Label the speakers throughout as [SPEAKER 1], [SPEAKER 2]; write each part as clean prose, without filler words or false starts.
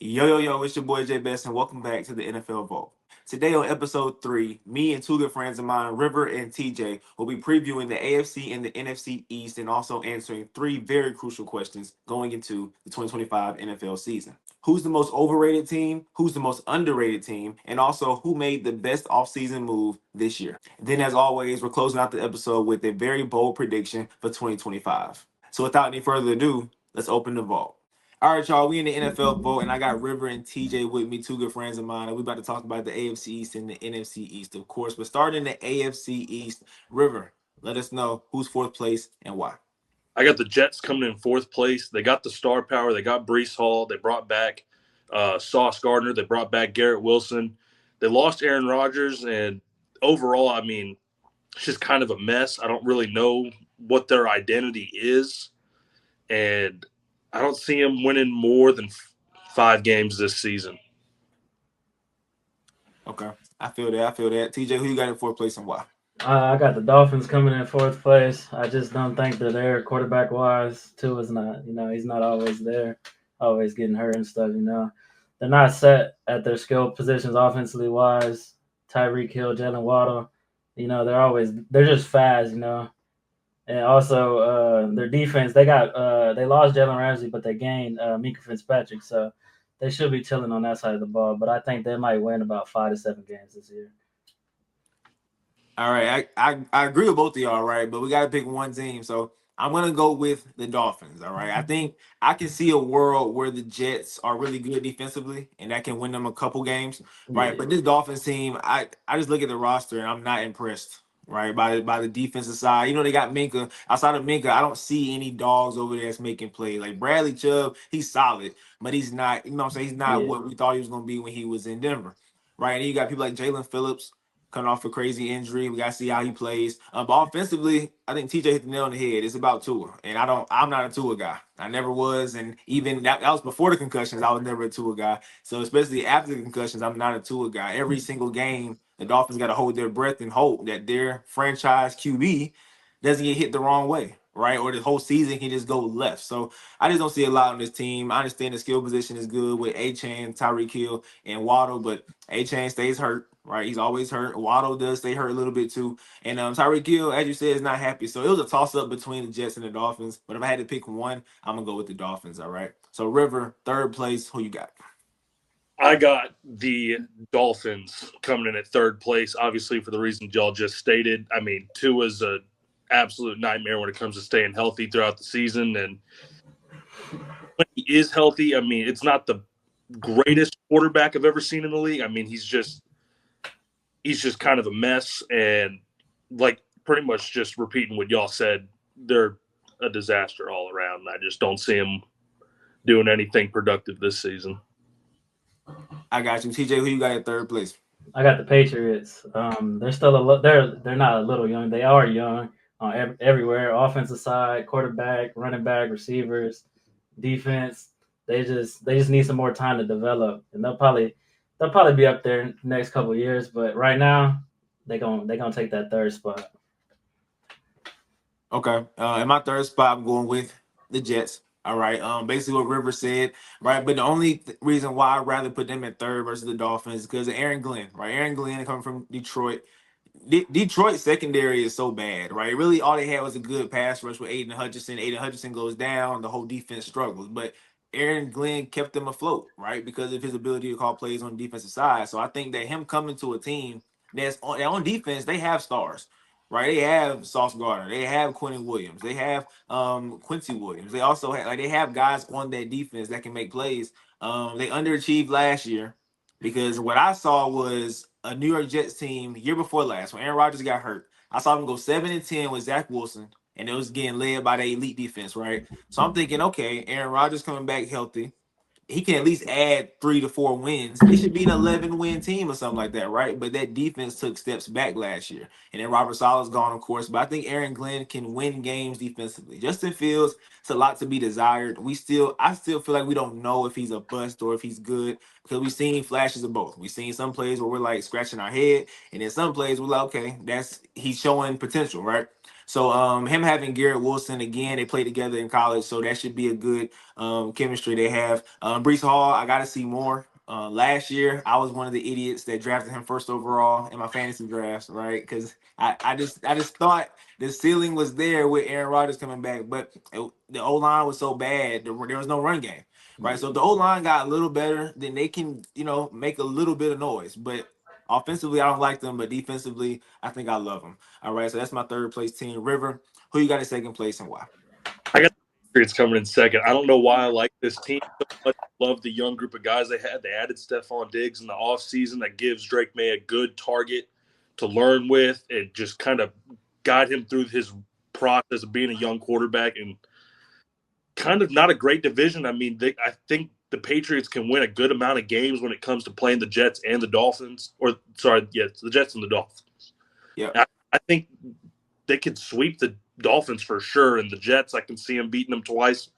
[SPEAKER 1] Yo, it's your boy Bess, and welcome back to the NFL Vault. Today on episode 3, me and two good friends of mine, River and TJ, will be previewing the AFC and the NFC East and also answering 3 very crucial questions going into the 2025 NFL season. Who's the most overrated team? Who's the most underrated team? And also, who made the best offseason move this year? Then, as always, we're closing out the episode with a very bold prediction for 2025. So, without any further ado, let's open the vault. All right, y'all. We in the NFL vote, and I got River and TJ with me, two good friends of mine. And we about to talk about the AFC East and the NFC East, of course. But starting the AFC East, River, let us know who's fourth place and why.
[SPEAKER 2] I got the Jets coming in fourth place. They got the star power. They got Brees Hall. They brought back Sauce Gardner. They brought back Garrett Wilson. They lost Aaron Rodgers, and overall, it's just kind of a mess. I don't really know what their identity is, and I don't see them winning more than 5 games this season.
[SPEAKER 1] Okay, I feel that. TJ, who you got in fourth place and why?
[SPEAKER 3] I got the Dolphins coming in fourth place. I just don't think they're there quarterback wise. Tua's not, he's not always there, always getting hurt and stuff. They're not set at their skill positions offensively wise. Tyreek Hill, Jalen Waddle, they're just fast, And also their defense, they lost Jalen Ramsey, but they gained Mika Fitzpatrick, so they should be chilling on that side of the ball. But I think they might win about 5 to 7 games this year.
[SPEAKER 1] All right, I agree with both of y'all, right? But we got to pick one team. So I'm going to go with the Dolphins, all right? I think I can see a world where the Jets are really good defensively, and that can win them a couple games, right?
[SPEAKER 3] Yeah.
[SPEAKER 1] But this Dolphins team, I just look at the roster, and I'm not impressed, right, by the defensive side. They got Minka. Outside of Minka, I don't see any dogs over there that's making plays. Like Bradley Chubb, he's solid, but he's not, what I'm saying? He's not what we thought he was going to be when he was in Denver, right? And you got people like Jalen Phillips, coming off a crazy injury. We got to see how he plays. But offensively, I think TJ hit the nail on the head. It's about Tua. And I'm not a Tua guy. I never was. And even that was before the concussions. I was never a Tua guy. So especially after the concussions, I'm not a Tua guy. Every single game, the Dolphins got to hold their breath and hope that their franchise QB doesn't get hit the wrong way, right? Or the whole season can just go left. So I just don't see a lot on this team. I understand the skill position is good with A-Chain, Tyreek Hill, and Waddle, but A-Chain stays hurt. Right, he's always hurt. Waddle does stay hurt a little bit too, and Tyreek Hill, as you said, is not happy. So it was a toss up between the Jets and the Dolphins. But if I had to pick one, I'm gonna go with the Dolphins. All right. So River, third place. Who you got?
[SPEAKER 2] I got the Dolphins coming in at third place, obviously for the reasons y'all just stated. Tua's an absolute nightmare when it comes to staying healthy throughout the season, and when he is healthy, it's not the greatest quarterback I've ever seen in the league. He's just kind of a mess, and pretty much just repeating what y'all said, they're a disaster all around. I just don't see him doing anything productive this season.
[SPEAKER 1] I got you, TJ. Who you got at third place?
[SPEAKER 3] I got the Patriots. They're still they're not a little young. They are young everywhere. Offensive side, quarterback, running back, receivers, defense. They just need some more time to develop, and they'll probably be up there in the next couple of years. But right now, they're gonna take that third spot.
[SPEAKER 1] Okay. In my third spot, I'm going with the Jets. All right. Basically what River said, right? But the only reason why I'd rather put them at third versus the Dolphins is because of Aaron Glenn, right? Aaron Glenn coming from Detroit. Detroit secondary is so bad, right? Really, all they had was a good pass rush with Aiden Hutchinson. Aiden Hutchinson goes down, the whole defense struggles. But Aaron Glenn kept them afloat, right? Because of his ability to call plays on the defensive side. So I think that him coming to a team that's on defense, they have stars. Right, they have Sauce Gardner, they have Quentin Williams, they have Quincy Williams. They also have guys on that defense that can make plays. They underachieved last year because what I saw was a New York Jets team year before last when Aaron Rodgers got hurt. I saw them go 7-10 with Zach Wilson, and it was getting led by the elite defense, right? So I'm thinking, okay, Aaron Rodgers coming back healthy. He can at least add 3 to 4 wins. It should be an 11-win team or something like that, right? But that defense took steps back last year. And then Robert Sala's gone, of course. But I think Aaron Glenn can win games defensively. Justin Fields, it's a lot to be desired. I still feel like we don't know if he's a bust or if he's good because we've seen flashes of both. We've seen some plays where we're like scratching our head, and then some plays we're like, okay, he's showing potential, right? So him having Garrett Wilson again, they played together in college, so that should be a good chemistry they have. Brees Hall, I got to see more. Last year, I was one of the idiots that drafted him first overall in my fantasy drafts, right? Because I just thought the ceiling was there with Aaron Rodgers coming back, but the O line was so bad, there was no run game, right? So if the O line got a little better, then they can make a little bit of noise. But offensively, I don't like them, but defensively, I think I love them. All right, so that's my third place team. River, who you got in second place and why?
[SPEAKER 2] I got the Patriots coming in second. I don't know why I like this team so much. I love the young group of guys they had. They added Stephon Diggs in the offseason. That gives Drake May a good target to learn with and just kind of guide him through his process of being a young quarterback, and kind of not a great division. I mean, I think the Patriots can win a good amount of games when it comes to playing the Jets and the Dolphins. Or, sorry, yes, the Jets and the Dolphins.
[SPEAKER 1] Yeah.
[SPEAKER 2] I think they could sweep the Dolphins for sure, and the Jets, I can see them beating them twice,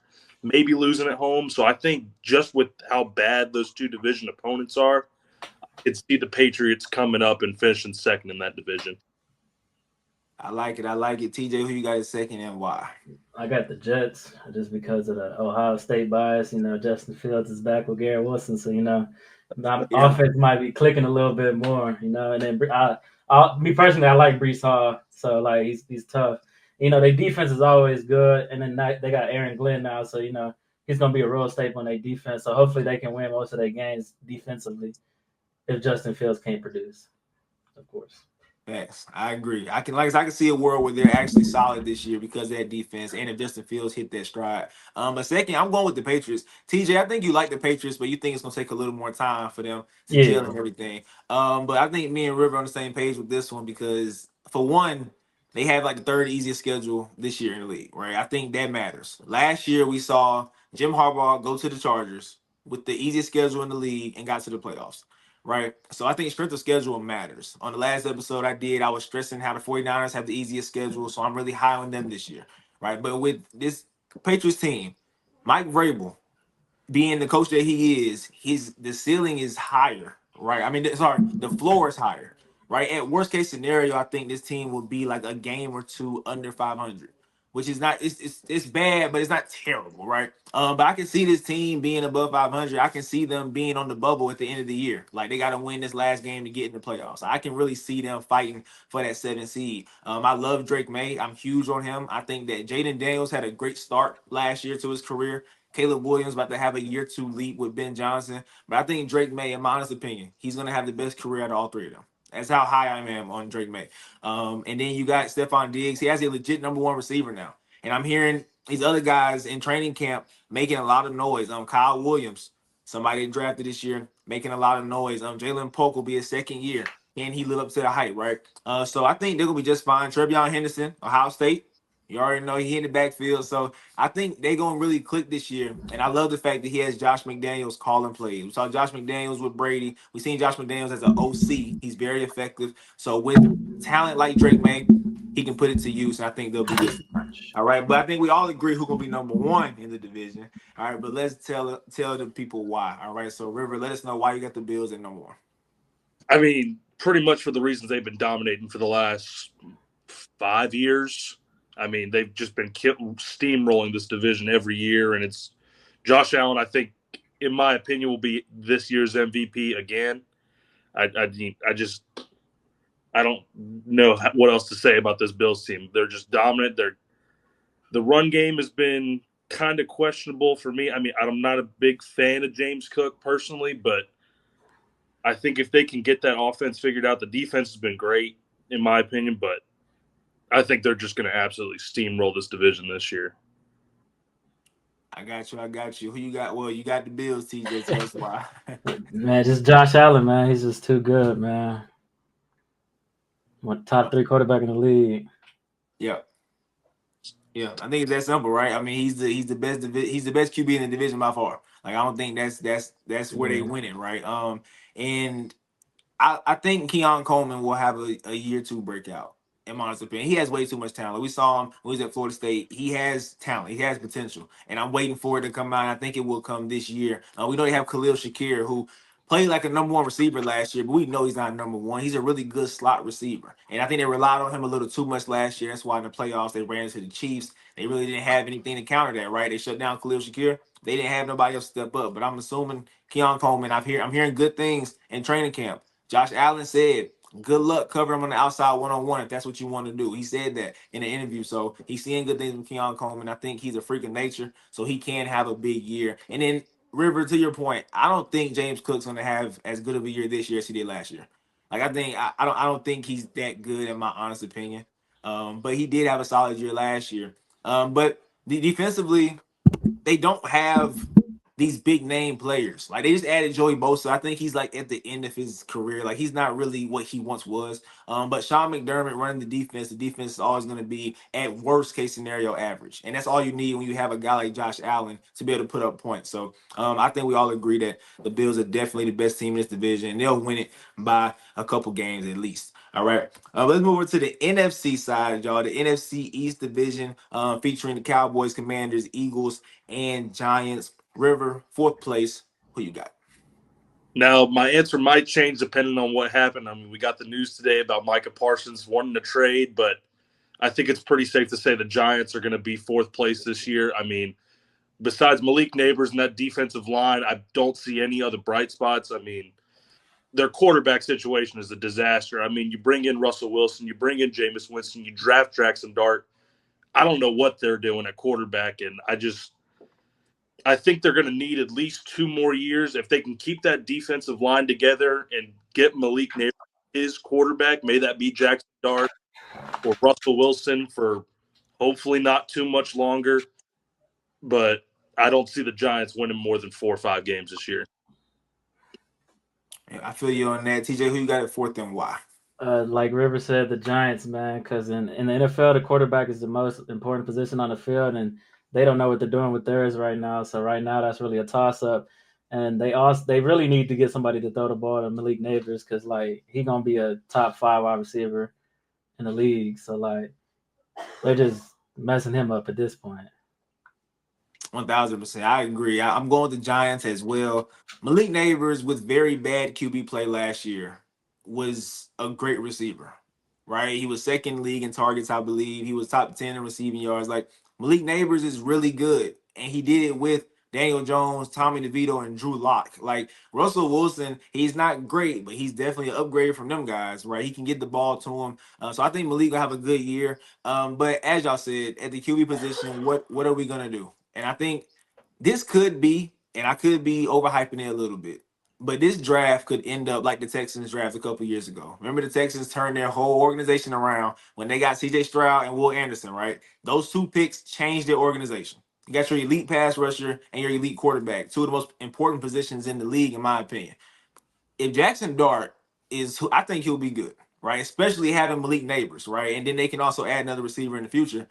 [SPEAKER 2] maybe losing at home. So I think just with how bad those two division opponents are, I could see the Patriots coming up and finishing second in that division.
[SPEAKER 1] I like it. I like it. TJ, who you got in second and why?
[SPEAKER 3] I got the Jets just because of the Ohio State bias. Justin Fields is back with Garrett Wilson, so my offense might be clicking a little bit more. And then me personally, I like Brees Hall, so like he's tough. Their defense is always good, and then they got Aaron Glenn now, so he's gonna be a real staple in their defense. So hopefully they can win most of their games defensively if Justin Fields can't produce, of course.
[SPEAKER 1] Yes, I agree. I can see a world where they're actually solid this year because of that defense and if Justin Fields hit that stride. But second, I'm going with the Patriots. TJ, I think you like the Patriots, but you think it's gonna take a little more time for them to gel and everything. But I think me and River are on the same page with this one because for one, they have like the third easiest schedule this year in the league, right? I think that matters. Last year we saw Jim Harbaugh go to the Chargers with the easiest schedule in the league and got to the playoffs. Right. So I think strength of schedule matters. On the last episode I was stressing how the 49ers have the easiest schedule. So I'm really high on them this year. Right. But with this Patriots team, Mike Vrabel being the coach that he is, the ceiling is higher. Right. I mean, sorry, the floor is higher. Right. At worst case scenario, I think this team will be like a game or two under 500, which is not it's bad, but it's not terrible, right? But I can see this team being above 500. I can see them being on the bubble at the end of the year. Like they got to win this last game to get in the playoffs. I can really see them fighting for that 7th seed. I love Drake May. I'm huge on him. I think that Jaden Daniels had a great start last year to his career. Caleb Williams about to have a year 2 leap with Ben Johnson. But I think Drake May, in my honest opinion, he's going to have the best career out of all three of them. That's how high I am on Drake May. And then you got Stephon Diggs. He has a legit number 1 receiver now. And I'm hearing these other guys in training camp making a lot of noise. Kyle Williams, somebody drafted this year, making a lot of noise. Jalen Polk will be his second year. Can he live up to the hype, right? So I think they're going to be just fine. Trevion Henderson, Ohio State. You already know he in the backfield. So I think they're going to really click this year. And I love the fact that he has Josh McDaniels calling plays. We saw Josh McDaniels with Brady. We've seen Josh McDaniels as an OC. He's very effective. So with talent like Drake May, he can put it to use. And I think they'll be good. All right. But I think we all agree who's going to be number 1 in the division. All right. But let's tell the people why. All right. So, River, let us know why you got the Bills at number 1.
[SPEAKER 2] I mean, pretty much for the reasons they've been dominating for the last 5 years. I mean, they've just been steamrolling this division every year, and it's Josh Allen, I think, in my opinion, will be this year's MVP again. I don't know what else to say about this Bills team. They're just dominant. The run game has been kind of questionable for me. I mean, I'm not a big fan of James Cook personally, but I think if they can get that offense figured out, the defense has been great, in my opinion, but I think they're just going to absolutely steamroll this division this year.
[SPEAKER 1] I got you. Who you got? Well, you got the Bills, TJ. Tell us why.
[SPEAKER 3] Man, just Josh Allen, man. He's just too good, man. Top 3 quarterback in the league.
[SPEAKER 1] Yeah. Yeah, I think it's that simple, right? I mean, he's the best QB in the division by far. Like I don't think that's where they win it, right? And I think Keon Coleman will have a year 2 breakout. In my honest opinion, he has way too much talent. We saw him when he was at Florida State. He has talent. He has potential, and I'm waiting for it to come out. I think it will come this year. We know they have Khalil Shakir, who played like a number one receiver last year, but we know he's not number one. He's a really good slot receiver. And I think they relied on him a little too much last year. That's why in the playoffs they ran into the Chiefs. They really didn't have anything to counter that, right? They shut down Khalil Shakir. They didn't have nobody else step up. But I'm assuming Keon Coleman, I'm hearing good things in training camp. Josh Allen said, good luck covering him on the outside one-on-one if that's what you want to do. He said that in the interview. So he's seeing good things with Keon Coleman. I think he's a freak of nature, so he can have a big year. And then River, to your point, I don't think James Cook's going to have as good of a year this year as he did last year. Like I don't think he's that good in my honest opinion. But he did have a solid year last year. But defensively, they don't have these big name players. Like they just added Joey Bosa. I think he's like at the end of his career. Like he's not really what he once was. But Sean McDermott running the defense is always going to be at worst case scenario average, and that's all you need when you have a guy like Josh Allen to be able to put up points. So I think we all agree that the Bills are definitely the best team in this division, and they'll win it by a couple games at least. All right, let's move over to the NFC side, y'all. The NFC East division featuring the Cowboys, Commanders, Eagles, and Giants. River, fourth place. Who you got?
[SPEAKER 2] Now, my answer might change depending on what happened. I mean, we got the news today about Micah Parsons wanting to trade, but I think it's pretty safe to say the Giants are going to be fourth place this year. I mean, besides Malik Neighbors and that defensive line, I don't see any other bright spots. I mean, their quarterback situation is a disaster. I mean, you bring in Russell Wilson, you bring in Jameis Winston, you draft Jackson Dart. I don't know what they're doing at quarterback, and I think they're going to need at least 2 more years. If they can keep that defensive line together and get Malik Neighbors his quarterback, may that be Jackson Dart or Russell Wilson for hopefully not too much longer. But I don't see the Giants winning more than 4 or 5 games this year.
[SPEAKER 1] I feel you on that. TJ, who you got at fourth and why?
[SPEAKER 3] Like River said, the Giants, man, because in the NFL, the quarterback is the most important position on the field, and they don't know what they're doing with theirs right now. So right now, that's really a toss-up. And they really need to get somebody to throw the ball to Malik Neighbors because, like, he's going to be a top 5 wide receiver in the league. So, like, they're just messing him up at this point.
[SPEAKER 1] 1,000%. I agree. I'm going with the Giants as well. Malik Neighbors, with very bad QB play last year, was a great receiver, right? He was second league in targets, I believe. He was top 10 in receiving yards. Like, Malik Neighbors is really good, and he did it with Daniel Jones, Tommy DeVito, and Drew Lock. Like, Russell Wilson, he's not great, but he's definitely an upgrade from them guys, right? He can get the ball to him. So I think Malik will have a good year. But as y'all said, at the QB position, what are we going to do? And I think this could be, and I could be overhyping it a little bit, but this draft could end up like the Texans draft a couple years ago. Remember, the Texans turned their whole organization around when they got C.J. Stroud and Will Anderson, right? Those 2 picks changed their organization. You got your elite pass rusher and your elite quarterback, 2 of the most important positions in the league, in my opinion. If Jackson Dart is who, I think he'll be good, right? Especially having Malik Neighbors, right? And then they can also add another receiver in the future.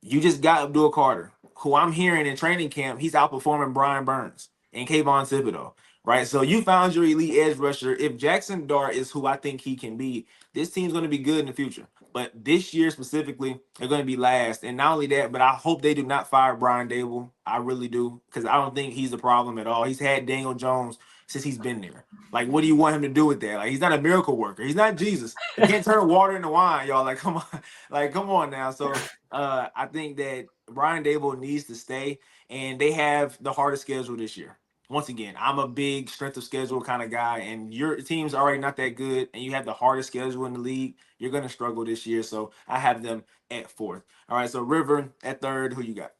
[SPEAKER 1] You just got Abdul Carter, who I'm hearing in training camp, he's outperforming Brian Burns and Kayvon Thibodeau, right? So you found your elite edge rusher. If Jackson Dart is who I think he can be, this team's going to be good in the future. But this year specifically, they're going to be last. And not only that, but I hope they do not fire Brian Dable. I really do, because I don't think he's the problem at all. He's had Daniel Jones since he's been there. Like, what do you want him to do with that? Like, he's not a miracle worker. He's not Jesus. He can't turn water into wine, y'all. Like, come on. Like, come on now. So I think that Brian Dable needs to stay, and they have the hardest schedule this year. Once again, I'm a big strength of schedule kind of guy, and your team's already not that good, and you have the hardest schedule in the league. You're going to struggle this year, so I have them at fourth. All right, so River at third. Who you got?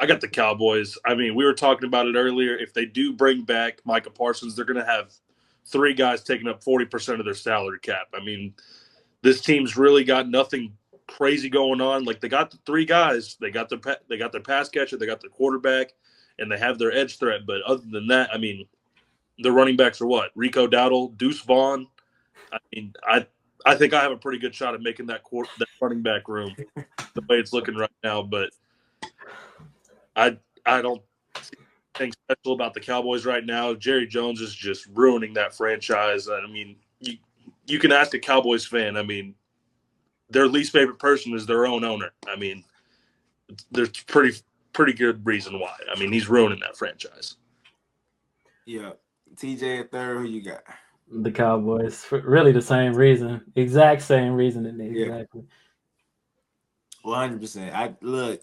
[SPEAKER 2] I got the Cowboys. I mean, we were talking about it earlier. If they do bring back Micah Parsons, they're going to have 3 guys taking up 40% of their salary cap. I mean, this team's really got nothing crazy going on. Like, they got the 3 guys. They got their pass catcher, they got their quarterback, and they have their edge threat. But other than that, I mean, the running backs are what? Rico Dowdle, Deuce Vaughn. I mean, I think I have a pretty good shot at making that running back room the way it's looking right now. But I don't see anything special about the Cowboys right now. Jerry Jones is just ruining that franchise. I mean, you can ask a Cowboys fan. I mean, their least favorite person is their own owner. I mean, there's pretty good reason why. I mean, he's ruining that franchise.
[SPEAKER 1] Yeah. TJ at third. Who you got?
[SPEAKER 3] The Cowboys, for really the same reason, exact same reason,
[SPEAKER 1] Yeah,
[SPEAKER 3] exactly.
[SPEAKER 1] 100%. I look.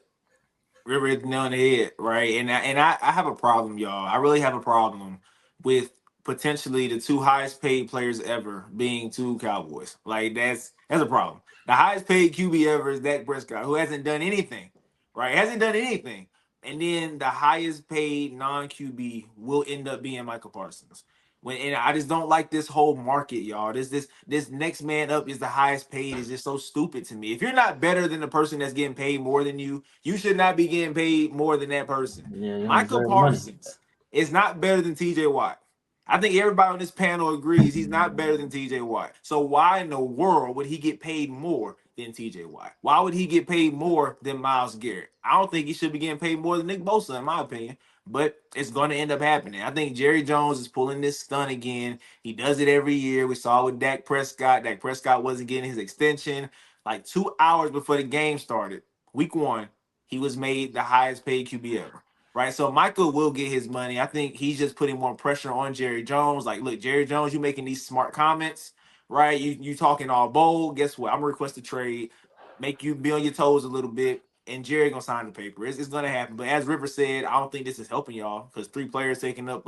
[SPEAKER 1] River hit the nail on the head, right? And I have a problem, y'all. I really have a problem with potentially the two highest paid players ever being two Cowboys. Like that's a problem. The highest paid QB ever is Dak Prescott, who hasn't done anything, right? Hasn't done anything. And then the highest paid non QB will end up being Michael Parsons. And I just don't like this whole market, y'all. This next man up is the highest paid is just so stupid to me. If you're not better than the person that's getting paid more than you should not be getting paid more than that person.
[SPEAKER 3] Yeah, you don't
[SPEAKER 1] Michael
[SPEAKER 3] deserve the money.
[SPEAKER 1] Parsons is not better than TJ Watt. I think everybody on this panel agrees he's not better than TJ Watt. So why in the world would he get paid more than TJ Watt? Why would he get paid more than Myles Garrett? I don't think he should be getting paid more than Nick Bosa, in my opinion. But it's going to end up happening. I think Jerry Jones is pulling this stunt again. He does it every year. We saw it with Dak Prescott. Dak Prescott wasn't getting his extension. Like 2 hours before the game started, week one, he was made the highest paid QB ever. Right. So Michael will get his money. I think he's just putting more pressure on Jerry Jones. Like, look, Jerry Jones, you making these smart comments, right? You talking all bold. Guess what? I'm gonna request a trade, make you be on your toes a little bit, and Jerry gonna sign the paper. It's gonna happen. But as River said, I don't think this is helping y'all because three players taking up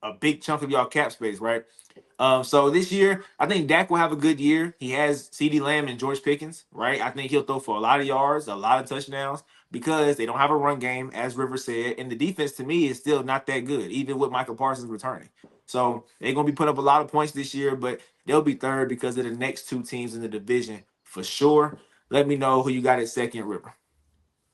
[SPEAKER 1] a big chunk of y'all cap space, right? So this year, I think Dak will have a good year. He has CeeDee Lamb and George Pickens, right? I think he'll throw for a lot of yards, a lot of touchdowns because they don't have a run game, as River said, and the defense to me is still not that good, even with Michael Parsons returning. So they're gonna be putting up a lot of points this year, but they'll be third because of the next two teams in the division for sure. Let me know who you got at second, River.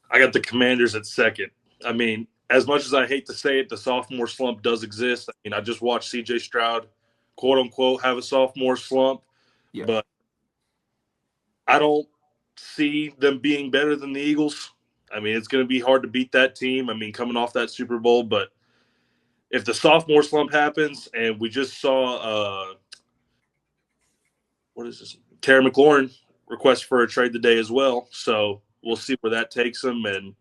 [SPEAKER 2] I got the Commanders at second. I mean, as much as I hate to say it, the sophomore slump does exist. I mean, I just watched C.J. Stroud, quote unquote, have a sophomore slump,
[SPEAKER 1] Yeah.
[SPEAKER 2] but I don't see them being better than the Eagles. I mean, it's going to be hard to beat that team. I mean, coming off that Super Bowl, but if the sophomore slump happens, and we just saw, what is this? Terry McLaurin request for a trade today as well. So we'll see where that takes him. And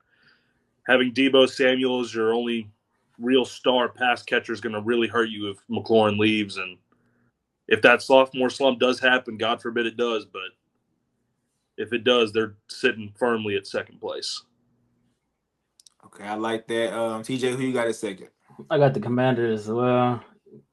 [SPEAKER 2] having Debo Samuel as your only real star pass catcher is going to really hurt you if McLaurin leaves. And if that sophomore slump does happen, God forbid it does, but if it does, they're sitting firmly at second place.
[SPEAKER 1] Okay, I like that. TJ, who you got at second?
[SPEAKER 3] I got the Commanders as well.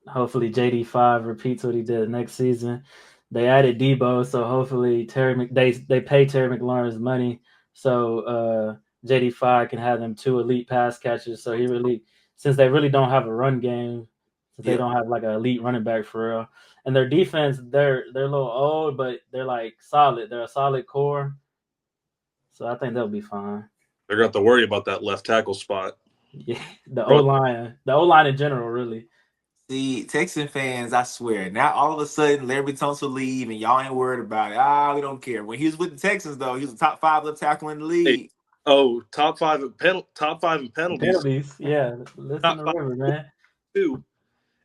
[SPEAKER 3] Hopefully, JD5 repeats what he did next season. They added Debo, so hopefully they pay Terry McLaurin's money, so JD5 can have them two elite pass catchers. So he really, since they really don't have a run game, since they
[SPEAKER 1] Yeah.
[SPEAKER 3] don't have like an elite running back for real, and their defense they're a little old, but they're like solid. They're a solid core, so I think they'll be fine.
[SPEAKER 2] They're going to have to worry about that left tackle spot.
[SPEAKER 3] Yeah, the O line in general, really.
[SPEAKER 1] See, Texan fans, I swear, now all of a sudden Larry Tunsil leave and y'all ain't worried about it. Ah, we don't care. When he was with the Texans, though, he was a top five left tackle in the
[SPEAKER 2] Hey,
[SPEAKER 1] league.
[SPEAKER 2] top five in penalties.
[SPEAKER 3] Penalties, yeah. Listen
[SPEAKER 2] Top
[SPEAKER 3] to
[SPEAKER 2] five
[SPEAKER 3] River, man.
[SPEAKER 2] too.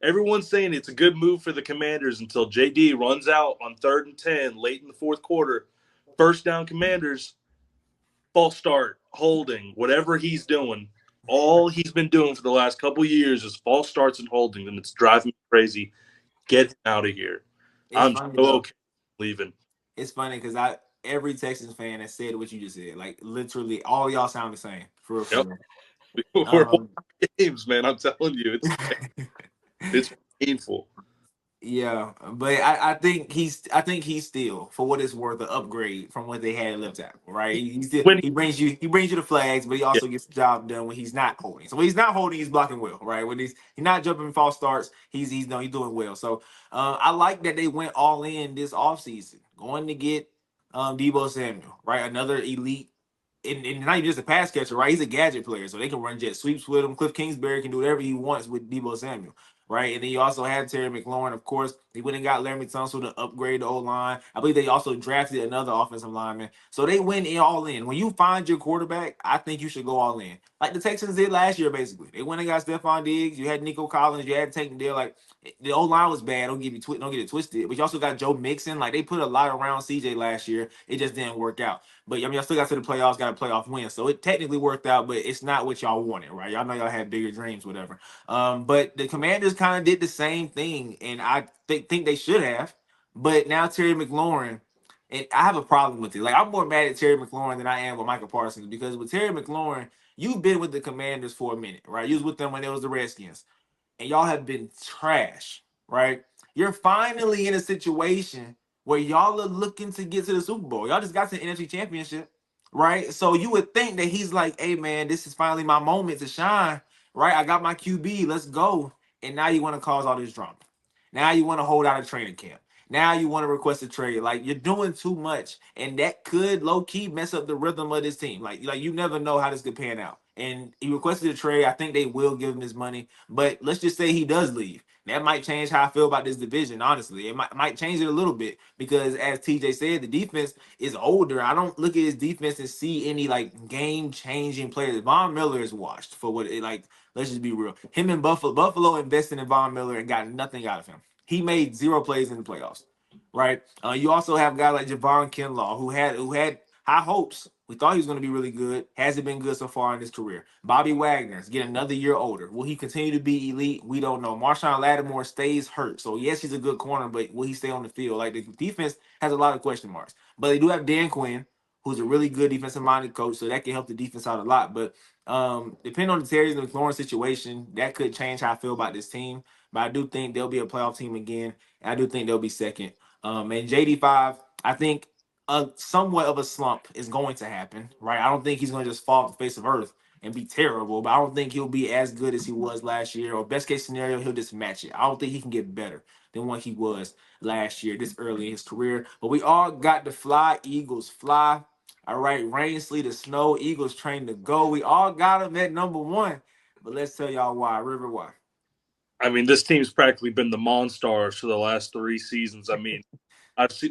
[SPEAKER 2] Everyone's saying it's a good move for the Commanders until JD runs out on 3rd and 10 late in the fourth quarter. First down, Commanders. False start, holding, whatever he's doing. All he's been doing for the last couple of years is false starts and holding, and it's driving me crazy. Get him out of here.
[SPEAKER 1] It's
[SPEAKER 2] I'm
[SPEAKER 1] funny
[SPEAKER 2] so
[SPEAKER 1] though.
[SPEAKER 2] okay leaving.
[SPEAKER 1] It's funny because every Texans fan has said what you just said. Like literally, all y'all sound the same. For real, for
[SPEAKER 2] Yep.
[SPEAKER 1] real.
[SPEAKER 2] We're winning games, man. I'm telling you, it's painful.
[SPEAKER 1] Yeah, but I think he's still, for what it's worth, an upgrade from what they had at left tackle, right? He still
[SPEAKER 2] When
[SPEAKER 1] he brings you the flags, but he
[SPEAKER 2] yeah,
[SPEAKER 1] also gets the job done when he's not holding. So when he's not holding, he's blocking well, right? When he's not jumping false starts, he's no, he's doing well. So I like that they went all in this offseason, going to get Debo Samuel, right? Another elite. And not even just a pass catcher, right? He's a gadget player, so they can run jet sweeps with him. Cliff Kingsbury can do whatever he wants with Debo Samuel, right? And then you also have Terry McLaurin, of course. They went and got Larry Tunsil to upgrade the O line. I believe they also drafted another offensive lineman. So they went in all in. When you find your quarterback, I think you should go all in. Like the Texans did last year, basically. They went and got Stephon Diggs. You had Nico Collins. You had Tank Dale. Like the O line was bad. Don't get it twisted. But you also got Joe Mixon. Like they put a lot around CJ last year. It just didn't work out. But I mean, I still got to the playoffs, got a playoff win. So it technically worked out, but it's not what y'all wanted, right? Y'all know y'all had bigger dreams, whatever. But the Commanders kind of did the same thing, and I think they should have. But now Terry McLaurin, and I have a problem with it. Like, I'm more mad at Terry McLaurin than I am with Michael Parsons, because with Terry McLaurin, you've been with the Commanders for a minute, right? You was with them when it was the Redskins, and y'all have been trash, right? You're finally in a situation where y'all are looking to get to the Super Bowl. Y'all just got to the NFC Championship, right? So you would think that he's like, hey, man, this is finally my moment to shine, right? I got my QB, let's go. And now you want to cause all this drama. Now you want to hold out a training camp. Now you want to request a trade. Like, you're doing too much, and that could low key mess up the rhythm of this team. Like you never know how this could pan out. And he requested a trade. I think they will give him his money, but let's just say he does leave. That might change how I feel about this division. Honestly, it might change it a little bit, because, as TJ said, the defense is older. I don't look at his defense and see any like game changing players. Von Miller is washed for what it like. Let's just be real. Him and Buffalo invested in Von Miller and got nothing out of him. He made zero plays in the playoffs, right? You also have guys like Javon Kinlaw, who had high hopes. We thought he was going to be really good. Hasn't been good so far in his career. Bobby Wagner's getting another year older. Will he continue to be elite? We don't know. Marshawn Lattimore stays hurt. So, yes, he's a good corner, but will he stay on the field? Like, the defense has a lot of question marks. But they do have Dan Quinn, who's a really good defensive-minded coach, so that can help the defense out a lot. But depending on the Terry and McLaurin situation, that could change how I feel about this team. But I do think they'll be a playoff team again. And I do think they'll be second. And JD5, I think somewhat of a slump is going to happen, right? I don't think he's going to just fall off the face of earth and be terrible, but I don't think he'll be as good as he was last year. Or best case scenario, he'll just match it. I don't think he can get better than what he was last year, this early in his career. But we all got to fly, Eagles fly. All right, rain, sleet, or snow, Eagles train to go. We all got them at number one. But let's tell y'all why. River, why?
[SPEAKER 2] I mean, this team's practically been the Monstars for the last 3 seasons. I mean,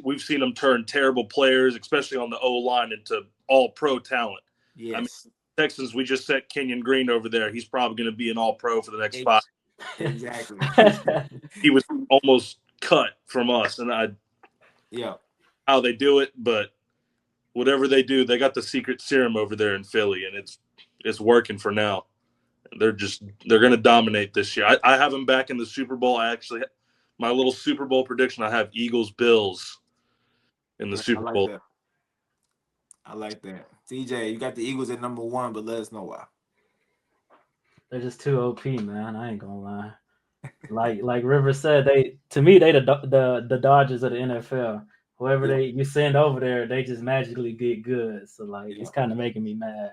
[SPEAKER 2] we've seen them turn terrible players, especially on the O line, into all pro talent.
[SPEAKER 1] Yes.
[SPEAKER 2] I mean, Texans, we just set Kenyon Green over there. He's probably going to be an all pro for the next 5.
[SPEAKER 1] Exactly.
[SPEAKER 2] He was almost cut from us, and how they do it, but whatever they do, they got the secret serum over there in Philly, and it's working for now. They're going to dominate this year. I have them back in the Super Bowl. My little Super Bowl prediction, I have Eagles Bills in the Super Bowl.
[SPEAKER 1] That. I like that. TJ, you got the Eagles at number one, but let us know why.
[SPEAKER 3] They're just too OP, man. I ain't gonna lie. Like River said, to me they the Dodgers of the NFL. Whoever you send over there, they just magically get good. So it's kind of making me mad.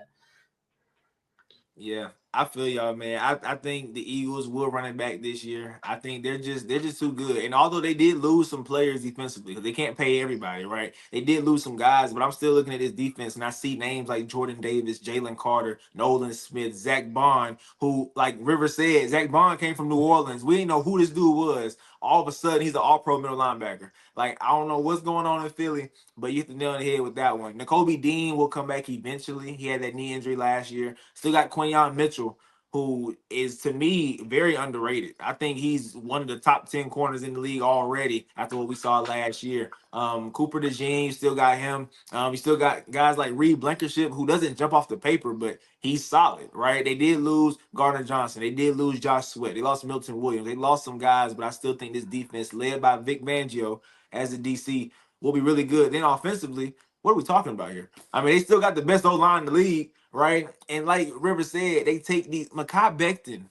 [SPEAKER 1] Yeah, I feel y'all, man. I think the Eagles will run it back this year. I think they're just too good. And although they did lose some players defensively, because they can't pay everybody, right? They did lose some guys, but I'm still looking at this defense, and I see names like Jordan Davis, Jalen Carter, Nolan Smith, Zach Bond, who, like River said, Zach Bond came from New Orleans. We didn't know who this dude was. All of a sudden, he's an all-pro middle linebacker. Like, I don't know what's going on in Philly, but you hit the nail on the head with that one. Nakobe Dean will come back eventually. He had that knee injury last year. Still got Quinyon Mitchell, who is, to me, very underrated. I think he's one of the top 10 corners in the league already after what we saw last year. Cooper DeJean, you still got him. You still got guys like Reed Blankenship, who doesn't jump off the paper, but he's solid, right? They did lose Gardner Johnson. They did lose Josh Sweat. They lost Milton Williams. They lost some guys, but I still think this defense, led by Vic Fangio as the DC, will be really good. Then offensively, what are we talking about here? I mean, they still got the best O-line in the league, right? And like River said, they take these. Mekhi Becton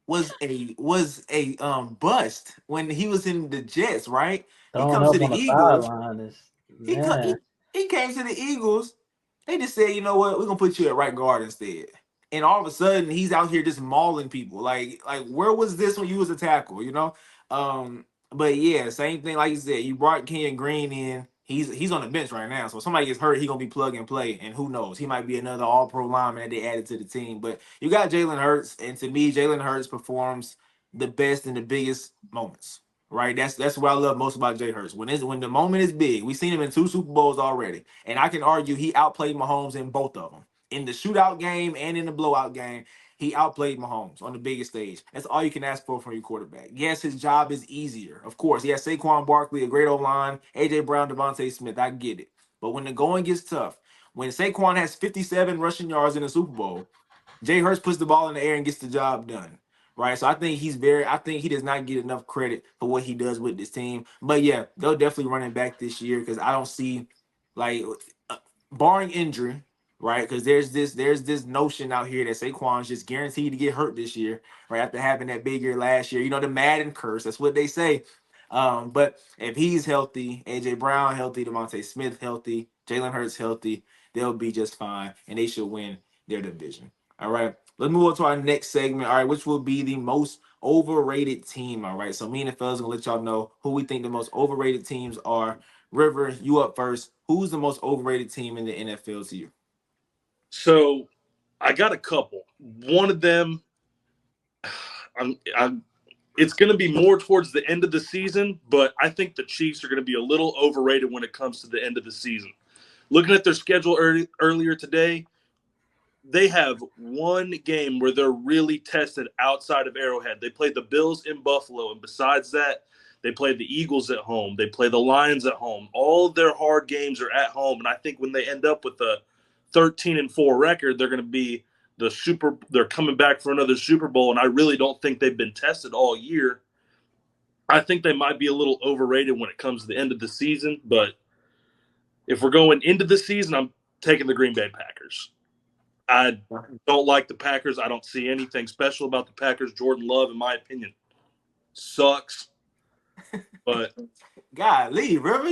[SPEAKER 1] was a bust when he was in the Jets, right? He comes to the Eagles. He came to the Eagles. They just said, you know what, we're gonna put you at right guard instead. And all of a sudden, he's out here just mauling people. Like where was this when you was a tackle? You know. But yeah, same thing. Like you said, you brought Kenyon Green in. He's on the bench right now. So if somebody gets hurt, he's gonna be plug and play. And who knows? He might be another all-pro lineman that they added to the team. But you got Jalen Hurts, and to me, Jalen Hurts performs the best in the biggest moments. Right? That's what I love most about Jay Hurts. When the moment is big, we've seen him in 2 Super Bowls already. And I can argue he outplayed Mahomes in both of them. In the shootout game and in the blowout game, he outplayed Mahomes on the biggest stage. That's all you can ask for from your quarterback. Yes, his job is easier. Of course, he has Saquon Barkley, a great O-line, A.J. Brown, Devontae Smith. I get it. But when the going gets tough, when Saquon has 57 rushing yards in the Super Bowl, Jay Hurts puts the ball in the air and gets the job done. right? So I think he does not get enough credit for what he does with this team. But yeah, they'll definitely running back this year because I don't see like uh, barring injury, right? Because there's this notion out here that Saquon's just guaranteed to get hurt this year, right? After having that big year last year, the Madden curse. That's what they say. But if he's healthy, AJ Brown healthy, Devontae Smith healthy, Jalen Hurts healthy, they'll be just fine, and they should win their division. All right, let's move on to our next segment. All right, which will be the most overrated team. All right, so me and the fellas gonna let y'all know who we think the most overrated teams are. River, you up first. Who's the most overrated team in the NFL to you?
[SPEAKER 2] So I got a couple. One of them, I'm it's going to be more towards the end of the season, but I think the Chiefs are going to be a little overrated when it comes to the end of the season. Looking at their schedule earlier today, they have one game where they're really tested outside of Arrowhead. They played the Bills in Buffalo, and besides that, they played the Eagles at home. They play the Lions at home. All of their hard games are at home, and I think when they end up with a 13-4 record, they're going to be they're coming back for another Super Bowl, and I really don't think they've been tested all year. I think they might be a little overrated when it comes to the end of the season, but if we're going into the season, I'm taking the Green Bay Packers. I don't like the Packers. I don't see anything special about the Packers. Jordan Love, in my opinion, sucks. But
[SPEAKER 1] Golly, River,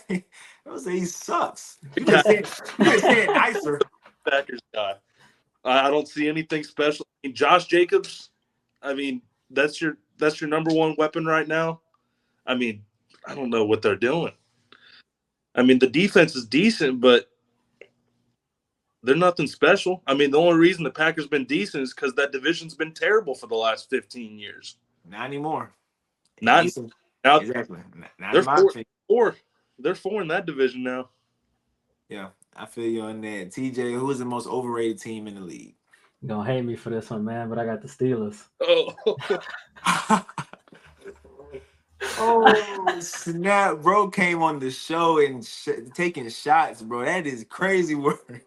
[SPEAKER 1] I don't say he sucks. You could say it nicer.
[SPEAKER 2] Packers guy. I don't see anything special. I mean, Josh Jacobs, I mean, that's your number one weapon right now. I mean, I don't know what they're doing. I mean, the defense is decent, but they're nothing special. I mean, the only reason the Packers been decent is because that division's been terrible for the last 15 years.
[SPEAKER 1] Not anymore.
[SPEAKER 2] Not now.
[SPEAKER 1] Exactly. Not
[SPEAKER 2] They're
[SPEAKER 1] in my opinion.
[SPEAKER 2] four. They're four in that division now.
[SPEAKER 1] Yeah, I feel you on that. TJ, who is the most overrated team in the league?
[SPEAKER 3] You're gonna hate me for this one, man, but I got the Steelers.
[SPEAKER 2] Oh,
[SPEAKER 1] oh snap, bro! Came on the show and taking shots, bro. That is crazy work.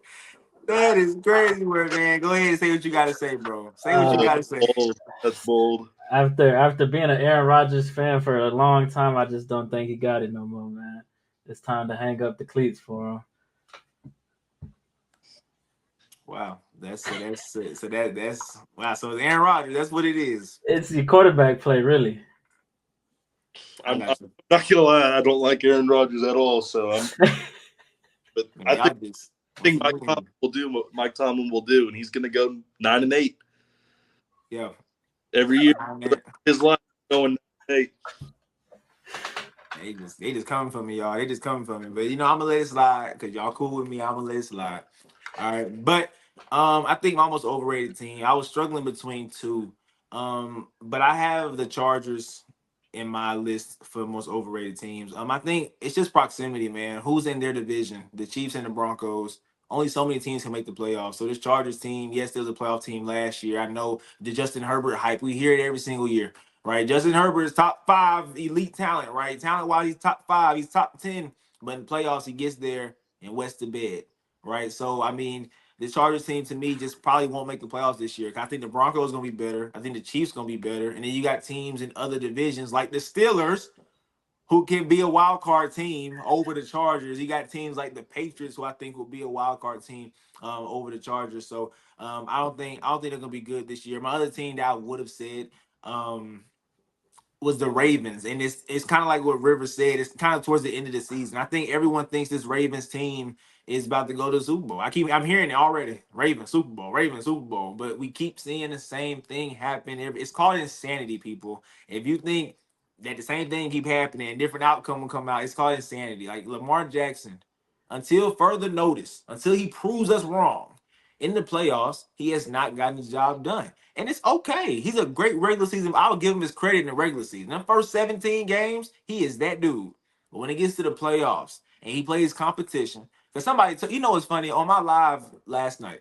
[SPEAKER 1] That is crazy work, man. Go ahead and say what you gotta say, bro. Say what you gotta say.
[SPEAKER 2] bold. That's bold.
[SPEAKER 3] After being an Aaron Rodgers fan for a long time, I just don't think he got it no more, man. It's time to hang up the cleats for him.
[SPEAKER 1] Wow, that's wow. So it's Aaron Rodgers. That's what it is.
[SPEAKER 3] It's the quarterback play, really.
[SPEAKER 2] I'm not gonna lie. I don't like Aaron Rodgers at all. So, but I think Mike Tomlin will do what Mike Tomlin will do, and he's gonna go 9-8.
[SPEAKER 1] Yeah,
[SPEAKER 2] every year his life going 9-8.
[SPEAKER 1] They just coming for me, y'all. They just coming for me. But I'm gonna let it slide because y'all cool with me. I'm gonna let it slide. All right, but I think my most overrated team. I was struggling between two, but I have the Chargers in my list for most overrated teams. I think it's just proximity, man. Who's in their division? The Chiefs and the Broncos. Only so many teams can make the playoffs. So this Chargers team, yes, there was a playoff team last year. I know the Justin Herbert hype. We hear it every single year, right? Justin Herbert is top 5 elite talent, right? Talent-wise, he's top 5. He's top 10. But in the playoffs, he gets there and wets the bed, right? So, I mean, the Chargers team to me just probably won't make the playoffs this year. I think the Broncos are going to be better. I think the Chiefs going to be better. And then you got teams in other divisions like the Steelers who can be a wild card team over the Chargers. You got teams like the Patriots who I think will be a wild card team over the Chargers. So I don't think they're going to be good this year. My other team that I would have said was the Ravens, and it's kind of like what Rivers said. It's kind of towards the end of the season. I think everyone thinks this Ravens team is about to go to the Super Bowl. I'm hearing it already. Ravens Super Bowl, Ravens Super Bowl, but we keep seeing the same thing happen. It's called insanity, people. If you think that the same thing keep happening and different outcome will come out, it's called insanity. Like Lamar Jackson, until further notice, until he proves us wrong in the playoffs, he has not gotten the job done. And it's okay. He's a great regular season. I'll give him his credit in the regular season. The first 17 games, he is that dude. But when it gets to the playoffs and he plays competition, because somebody, what's funny? On my live last night,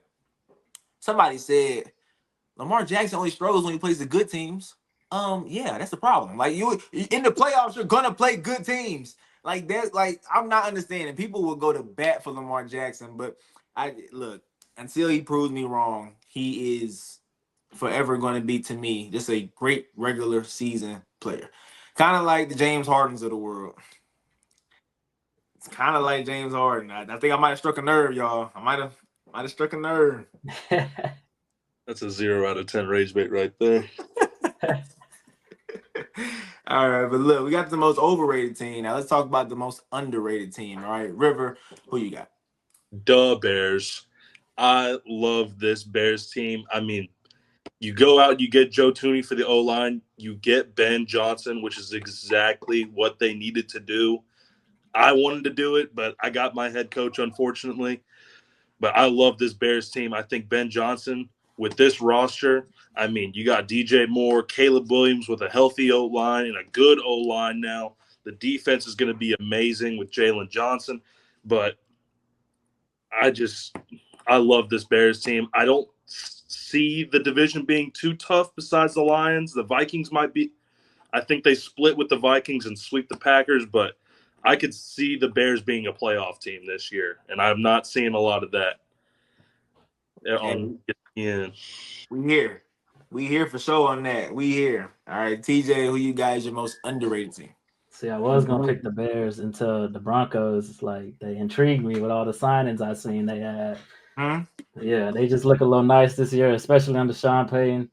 [SPEAKER 1] somebody said Lamar Jackson only struggles when he plays the good teams. Yeah, that's the problem. Like you in the playoffs, you're gonna play good teams. Like that's like I'm not understanding. People will go to bat for Lamar Jackson, but I look until he proves me wrong. He is forever going to be, to me, just a great regular season player. Kind of like the James Hardens of the world. It's kind of like James Harden. I think I might have struck a nerve, y'all. I might have struck a nerve.
[SPEAKER 2] That's a 0 out of 10 rage bait right there.
[SPEAKER 1] All right, but look, we got the most overrated team. Now let's talk about the most underrated team. All right, River, who you got?
[SPEAKER 2] Duh, Bears. I love this Bears team. I mean, you go out, you get Joe Tooney for the O-line, you get Ben Johnson, which is exactly what they needed to do. I wanted to do it, but I got my head coach, unfortunately. But I love this Bears team. I think Ben Johnson, with this roster, I mean, you got DJ Moore, Caleb Williams with a healthy O-line and a good O-line now. The defense is going to be amazing with Jalen Johnson. But I love this Bears team. I don't see the division being too tough besides the Lions. The Vikings might be – I think they split with the Vikings and sweep the Packers, but I could see the Bears being a playoff team this year, and I'm not seeing a lot of that.
[SPEAKER 1] We here for sure on that. We here. All right, TJ, who you guys your most underrated team?
[SPEAKER 3] See, I was gonna pick the Bears until the Broncos. Like they intrigued me with all the signings I seen they had. Yeah, they just look a little nice this year, especially under Sean Payton.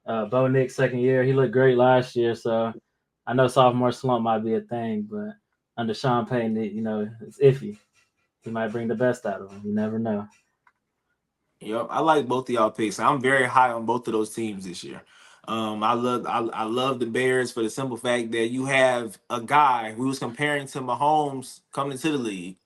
[SPEAKER 3] Bo Nick's second year, he looked great last year. So I know sophomore slump might be a thing, but under Sean Payton, it's iffy. He might bring the best out of him. You never know.
[SPEAKER 1] Yep, I like both of y'all picks. I'm very high on both of those teams this year. I love the Bears for the simple fact that you have a guy we was comparing to Mahomes coming into the league.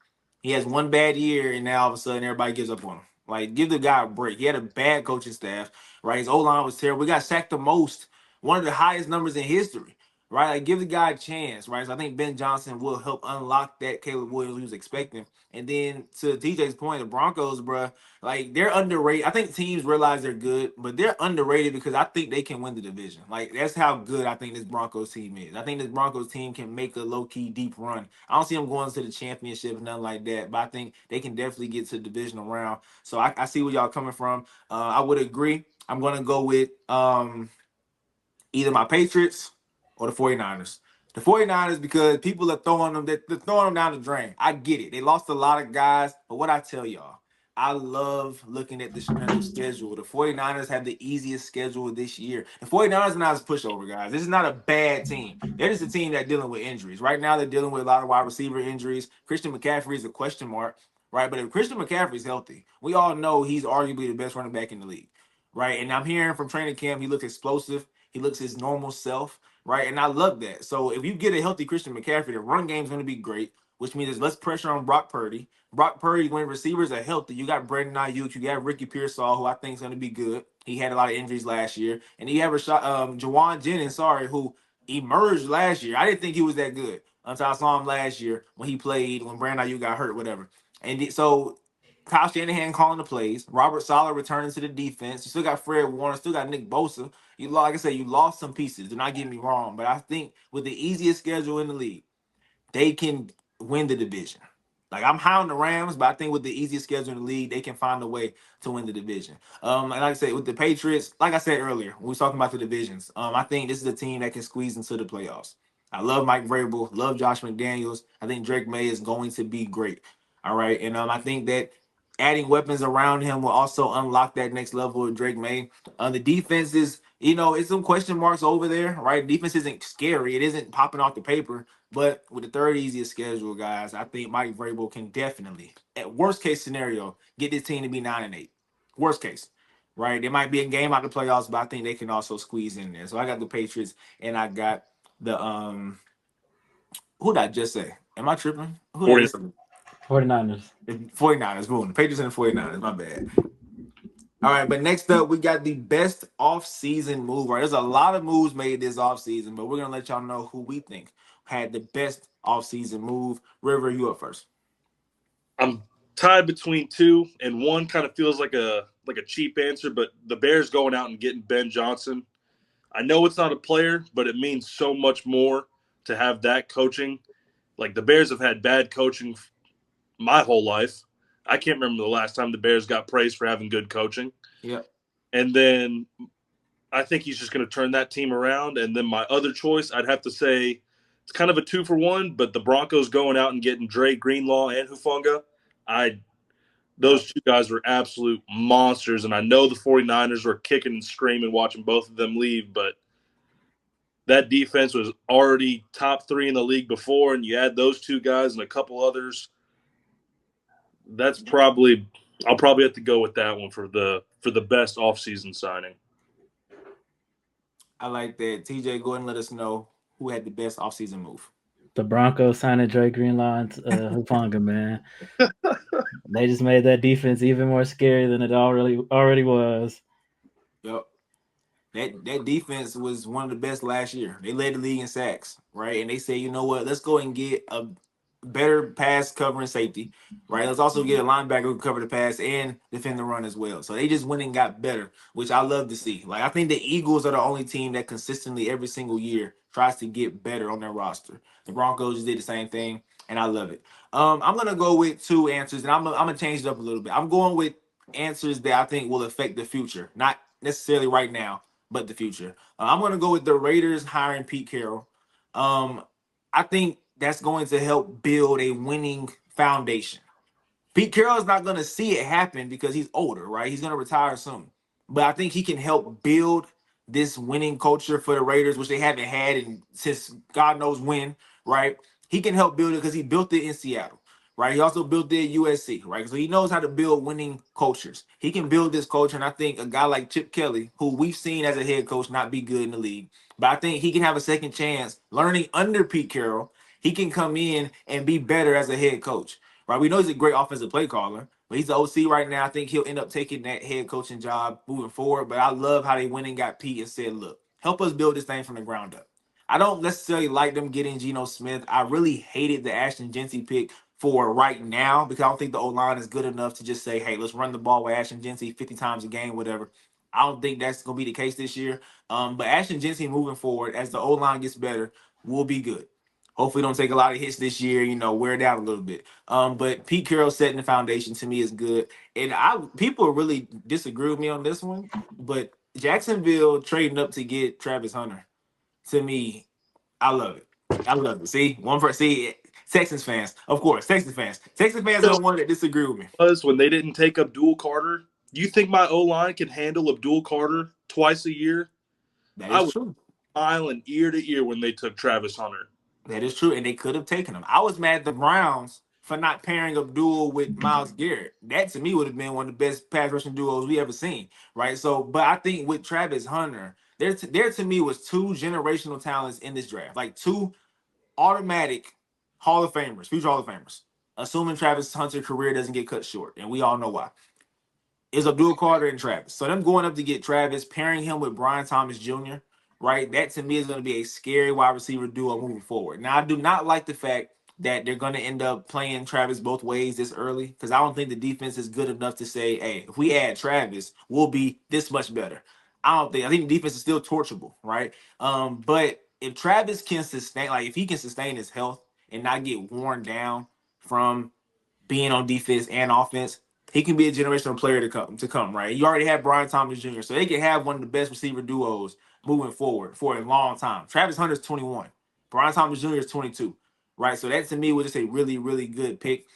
[SPEAKER 1] He has one bad year, and now all of a sudden everybody gives up on him. Like, give the guy a break. He had a bad coaching staff, right? His O-line was terrible. We got sacked the most, one of the highest numbers in history, right? Like, give the guy a chance, right? So I think Ben Johnson will help unlock that Caleb Williams he was expecting. And then to TJ's point, the Broncos, bruh, like they're underrated. I think teams realize they're good, but they're underrated because I think they can win the division. Like that's how good I think this Broncos team is. I think this Broncos team can make a low-key deep run. I don't see them going to the championship, nothing like that, but I think they can definitely get to the divisional round. So I see where y'all coming from. I would agree. I'm gonna go with either my Patriots or the 49ers. The 49ers, because people are throwing them, they're throwing them down the drain. I get it. They lost a lot of guys, but what I tell y'all, I love looking at the strength of schedule. The 49ers have the easiest schedule this year. The 49ers are not a pushover, guys. This is not a bad team. They're just a team that's dealing with injuries. Right now, they're dealing with a lot of wide receiver injuries. Christian McCaffrey is a question mark, right? But if Christian McCaffrey's healthy, we all know he's arguably the best running back in the league, right? And I'm hearing from training camp, he looks explosive. He looks his normal self, right? And I love that. So if you get a healthy Christian McCaffrey, the run game's going to be great, which means there's less pressure on Brock Purdy. Brock Purdy, when receivers are healthy, you got Brandon Ayuk, you got Ricky Pearsall, who I think is going to be good. He had a lot of injuries last year. And you have Jawan Jennings, who emerged last year. I didn't think he was that good until I saw him last year when he played, when Brandon Ayuk got hurt, whatever. And so Kyle Shanahan calling the plays. Robert Saleh returning to the defense. You still got Fred Warner, still got Nick Bosa. Like I said, you lost some pieces. Do not get me wrong, but I think with the easiest schedule in the league, they can win the division. Like I'm high on the Rams, but I think with the easiest schedule in the league, they can find a way to win the division. And like I said, with the Patriots, like I said earlier, when we was talking about the divisions, I think this is a team that can squeeze into the playoffs. I love Mike Vrabel, love Josh McDaniels. I think Drake May is going to be great. All right, and I think that adding weapons around him will also unlock that next level of Drake May. The defense is, it's some question marks over there, right? Defense isn't scary. It isn't popping off the paper. But with the third easiest schedule, guys, I think Mike Vrabel can definitely, at worst case scenario, get this team to be 9-8. Worst case, right? There might be a game out of the playoffs, but I think they can also squeeze in there. So I got the Patriots and I got the who did I just say? Am I tripping? Who did I just say?
[SPEAKER 3] 49ers.
[SPEAKER 1] The 49ers. Boom. The Patriots and the 49ers. My bad. All right, but next up, we got the best off-season move. Right, there's a lot of moves made this off-season, but we're going to let y'all know who we think had the best off-season move. River, you up first.
[SPEAKER 2] I'm tied between two, and one kind of feels like a cheap answer, but the Bears going out and getting Ben Johnson. I know it's not a player, but it means so much more to have that coaching. Like the Bears have had bad coaching my whole life. I can't remember the last time the Bears got praised for having good coaching.
[SPEAKER 1] Yeah.
[SPEAKER 2] And then I think he's just going to turn that team around. And then my other choice, I'd have to say it's kind of a 2-for-1, but the Broncos going out and getting Dre Greenlaw and Hufanga, those two guys were absolute monsters. And I know the 49ers were kicking and screaming watching both of them leave, but that defense was already top 3 in the league before, and you add those two guys and a couple others. I'll probably have to go with that one for the best offseason signing.
[SPEAKER 1] I like that. TJ, go ahead and let us know who had the best offseason move.
[SPEAKER 3] The Broncos signing Dre Greenlaw and Hufanga, man. They just made that defense even more scary than it already was.
[SPEAKER 1] Yep. That defense was one of the best last year. They led the league in sacks, right? And they say, you know what? Let's go and get a better pass covering safety, right? Let's also get a linebacker who can cover the pass and defend the run as well. So they just went and got better, which I love to see. Like, I think the Eagles are the only team that consistently every single year tries to get better on their roster. The Broncos just did the same thing, and I love it. I'm gonna go with 2 answers, and I'm gonna change it up a little bit. I'm going with answers that I think will affect the future, not necessarily right now, but the future. I'm going to go with the Raiders hiring Pete Carroll. I think that's going to help build a winning foundation. Pete Carroll is not going to see it happen because he's older, right? He's going to retire soon. But I think he can help build this winning culture for the Raiders, which they haven't had since God knows when, right? He can help build it because he built it in Seattle, right? He also built it at USC, right? So he knows how to build winning cultures. He can build this culture, and I think a guy like Chip Kelly, who we've seen as a head coach not be good in the league, but I think he can have a second chance learning under Pete Carroll. He can come in and be better as a head coach, right? We know he's a great offensive play caller, but he's the OC right now. I think he'll end up taking that head coaching job moving forward. But I love how they went and got Pete and said, look, help us build this thing from the ground up. I don't necessarily like them getting Geno Smith. I really hated the Ashton Jeanty pick for right now because I don't think the O-line is good enough to just say, hey, let's run the ball with Ashton Jeanty 50 times a game, whatever. I don't think that's going to be the case this year. But Ashton Jeanty moving forward, as the O-line gets better, will be good. Hopefully don't take a lot of hits this year, wear it out a little bit. But Pete Carroll setting the foundation to me is good. And people really disagree with me on this one, but Jacksonville trading up to get Travis Hunter, to me, I love it. I love it. See, Texans fans, of course, Texans fans are the one that disagree with me.
[SPEAKER 2] When they didn't take Abdul Carter, do you think my O-line can handle Abdul Carter twice a year?
[SPEAKER 1] That is true.
[SPEAKER 2] Smiling ear to ear when they took Travis Hunter.
[SPEAKER 1] That is true, and they could have taken him. I was mad at the Browns for not pairing Abdul with Myles Garrett. That, to me, would have been one of the best pass rushing duos we ever seen, right? So, but I think with Travis Hunter, there to me was 2 generational talents in this draft, like 2 automatic Hall of Famers, future Hall of Famers, assuming Travis Hunter's career doesn't get cut short, and we all know why. Is Abdul Carter and Travis. So them going up to get Travis, pairing him with Brian Thomas Jr., right? That to me is going to be a scary wide receiver duo moving forward. Now, I do not like the fact that they're going to end up playing Travis both ways this early because I don't think the defense is good enough to say, hey, if we add Travis, we'll be this much better. I think the defense is still torchable, right? But if Travis can sustain, like if he can sustain his health and not get worn down from being on defense and offense, he can be a generational player to come, right? You already have Brian Thomas Jr., so they can have one of the best receiver duos moving forward for a long time. Travis Hunter's 21. Brian Thomas Jr. is 22, right? So that to me was just a really, really good pick.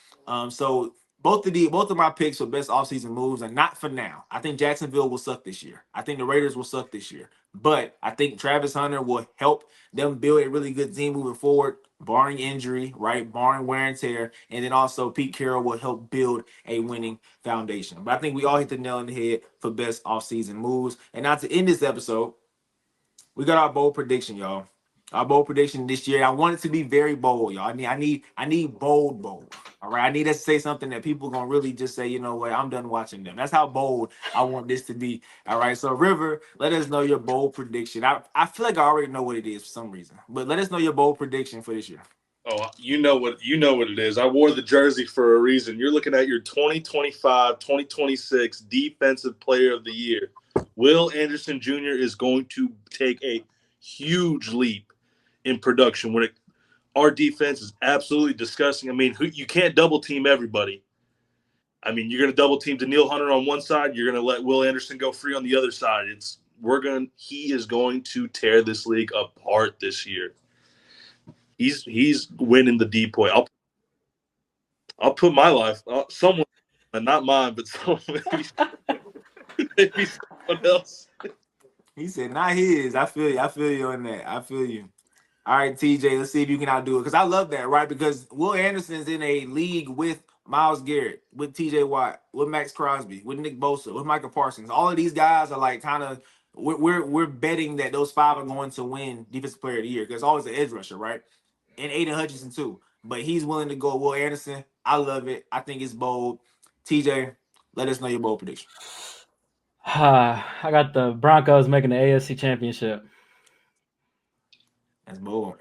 [SPEAKER 1] So both of my picks for best offseason moves are not for now. I think Jacksonville will suck this year. I think the Raiders will suck this year. But I think Travis Hunter will help them build a really good team moving forward, barring injury, right? Barring wear and tear. And then also Pete Carroll will help build a winning foundation. But I think we all hit the nail on the head for best offseason moves. And now to end this episode, we got our bold prediction, y'all. Our bold prediction this year. I want it to be very bold, y'all. I need bold. All right. I need us to say something that people gonna really just say, you know what, I'm done watching them. That's how bold I want this to be. All right. So River, let us know your bold prediction. I feel like I already know what it is for some reason, but let us know your bold prediction for this year.
[SPEAKER 2] Oh, you know what it is. I wore the jersey for a reason. You're looking at your 2025-2026 Defensive Player of the Year. Will Anderson Jr. is going to take a huge leap in production. Our defense is absolutely disgusting. I mean, you can't double team everybody. I mean, you're going to double team Daniil Hunter on one side. You're going to let Will Anderson go free on the other side. he is going to tear this league apart this year. He's winning the DPOY. I'll put my life someone, not mine, but maybe someone else.
[SPEAKER 1] He said, not his. I feel you. I feel you on that. I feel you. All right, TJ, let's see if you can outdo it. Because I love that, right? Because Will Anderson's in a league with Myles Garrett, with TJ Watt, with Max Crosby, with Nick Bosa, with Michael Parsons. All of these guys are like kind of we're betting that those five are going to win Defensive Player of the Year. Because it's always an edge rusher, right? And Aiden Hutchinson too. But he's willing to go Will Anderson. I love it. I think it's bold. TJ, let us know your bold prediction.
[SPEAKER 3] I got the Broncos making the AFC Championship.
[SPEAKER 1] That's bold.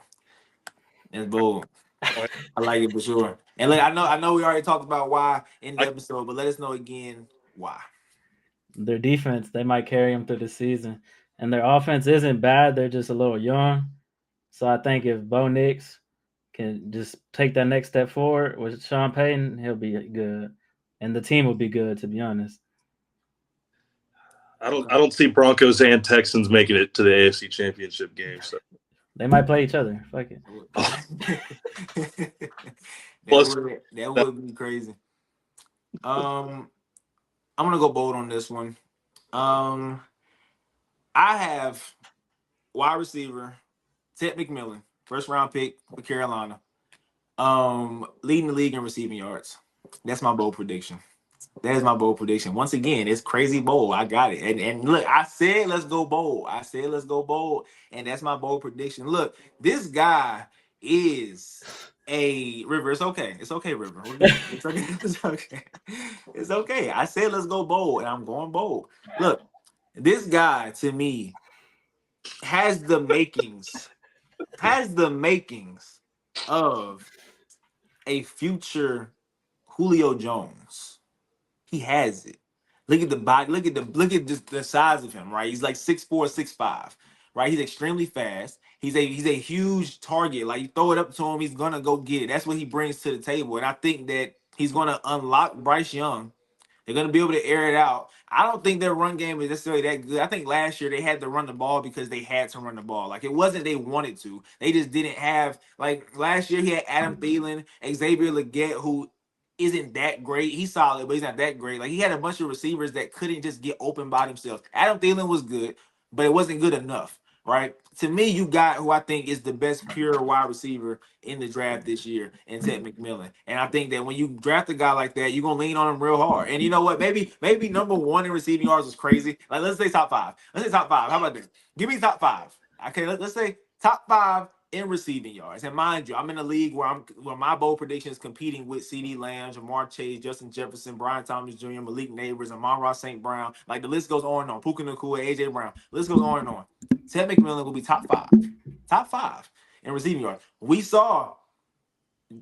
[SPEAKER 1] That's bold. I like it for sure. And I know we already talked about why in the episode, but let us know again why.
[SPEAKER 3] Their defense, they might carry them through the season. And their offense isn't bad. They're just a little young. So I think if Bo Nix can just take that next step forward with Sean Payton, he'll be good. And the team will be good, to be honest.
[SPEAKER 2] I don't see Broncos and Texans making it to the AFC Championship game. So
[SPEAKER 3] they might play each other. Fuck it.
[SPEAKER 1] that would be crazy. I'm gonna go bold on this one. I have wide receiver Ted McMillan, first round pick for Carolina, leading the league in receiving yards. That's my bold prediction. That is my bold prediction. Once again, it's crazy bold. I got it. And look, I said let's go bold. And that's my bold prediction. Look, this guy is a River. It's okay. It's okay, River. It's okay. It's okay. It's okay. I said let's go bold, and I'm going bold. Look, this guy to me has the makings of a future Julio Jones. He has it. Look at the body. Look at just the size of him. Right, he's like 6'4", 6'5". Right, he's extremely fast. He's a huge target. Like you throw it up to him, he's gonna go get it. That's what he brings to the table, and I think that he's gonna unlock Bryce Young. They're going to be able to air it out. I don't think their run game is necessarily that good. I think last year they had to run the ball because they had to run the ball. Like, it wasn't they wanted to. They just didn't have, like, last year he had Adam Thielen, Xavier Legette, who isn't that great. He's solid, but he's not that great. Like, he had a bunch of receivers that couldn't just get open by themselves. Adam Thielen was good, but it wasn't good enough, right? To me, you got who I think is the best pure wide receiver in the draft this year in Ted McMillan. And I think that when you draft a guy like that, you're gonna lean on him real hard. And you know what? Maybe number one in receiving yards is crazy. Like, let's say top five. Let's say top five. How about that? Give me top five. Okay, let's say top five in receiving yards. And mind you, I'm in a league where my bold prediction is competing with CeeDee Lamb, Jamar Chase, Justin Jefferson, Brian Thomas Jr., Malik Neighbors, Amon-Ra St. Brown. Like, the list goes on and on. Puka Nacua, AJ Brown. The list goes on and on. Ted McMillan will be top five in receiving yards. We saw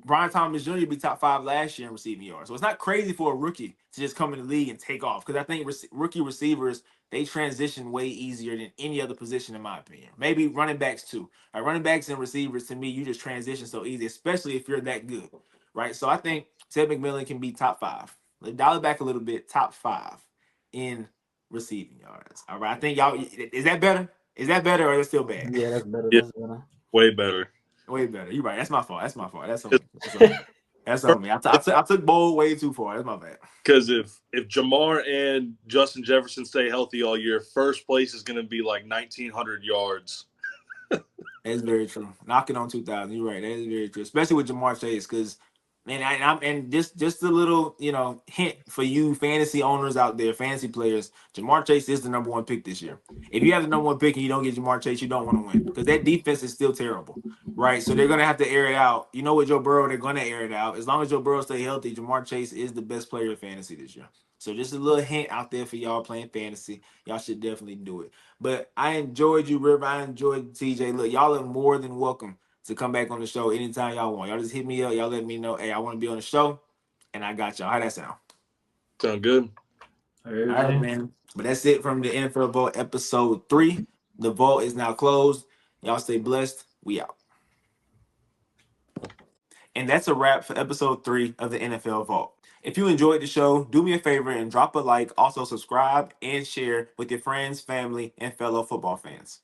[SPEAKER 1] Brian Thomas Jr. be top five last year in receiving yards. So it's not crazy for a rookie to just come in the league and take off, because I think rookie receivers, they transition way easier than any other position, in my opinion. Maybe running backs too. Like, running backs and receivers, to me, you just transition so easy, especially if you're that good, right? So I think Ted McMillan can be top five. Let's dial it back a little bit, top five in receiving yards. All right, I think y'all, is that better? Is that better, or is it still bad?
[SPEAKER 3] Yeah, that's better.
[SPEAKER 2] Yeah.
[SPEAKER 3] That's better.
[SPEAKER 2] Way better.
[SPEAKER 1] Way better. You're right. That's my fault. That's on me. That's on me. I took bold way too far. That's my bad.
[SPEAKER 2] Because if Jamar and Justin Jefferson stay healthy all year, first place is going to be like 1,900 yards.
[SPEAKER 1] That's very true. Knocking on 2,000. You're right. That is very true, especially with Jamar Chase. Because, and just a little hint for you fantasy owners out there, fantasy players. Jamar Chase is the number one pick this year. If you have the number one pick and you don't get Jamar Chase, you don't want to win, because that defense is still terrible, right? So they're gonna have to air it out. You know, with Joe Burrow, they're gonna air it out. As long as Joe Burrow stay healthy, Jamar Chase is the best player in fantasy this year. So just a little hint out there for y'all playing fantasy. Y'all should definitely do it. But I enjoyed you, River. I enjoyed TJ. Look, y'all are more than welcome to come back on the show anytime y'all want. Y'all just hit me up. Y'all let me know, hey, I want to be on the show, and I got y'all. How that sound?
[SPEAKER 2] Sound good?
[SPEAKER 1] All right, man. But that's it from the NFL Vault episode 3. The vault is now closed. Y'all stay blessed. We out. And that's a wrap for episode 3 of the NFL Vault. If you enjoyed the show, do me a favor and drop a like. Also, subscribe and share with your friends, family, and fellow football fans.